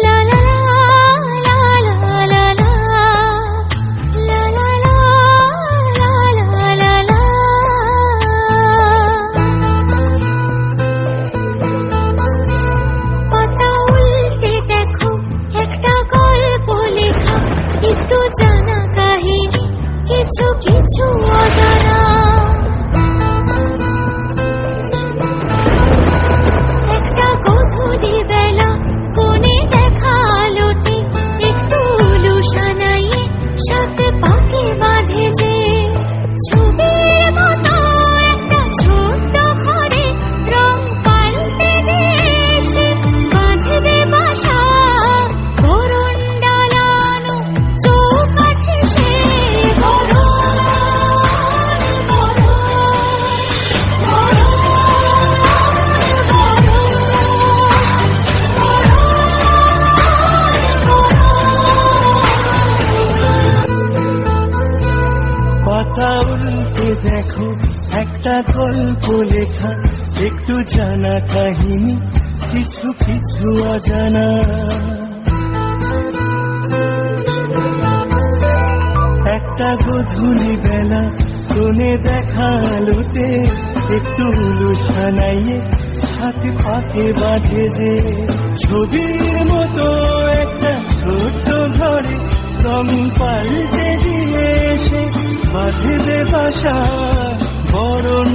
লা লা লা লা লা লা লা লা লা লা লা। পাতা উল্টে দেখো একটা গল্প লেখা, একটু জানা কাহিনী, কিছু কিছু অজানা। একটা গধূলি বেলা কোণে দেখা আলোতে একটু উলু সানাইয়ে সাথে পাকে বাঁধে যে, ছবির মতো একটা ছোট্ট ঘরে রং পাল্টে দিয়ে এসে বাঁধবে বাসা। বরণ ডালানো চৌকাঠে সে বরণ বরণ পাতা উল্টে দেখো একটা গল্প লেখা, একটু জানা কাহিনী, কিছু কিছু অজানা। একটা গধূলি বেলা কোণে দেখা আলোতে একটু উলু সানাইয়ে সাথে পাকে বাঁধে যে, ছবির মতো একটা ছোট্ট ঘরে রং পাল্টে দিয়ে এসে বাঁধবে বাসা। বরণ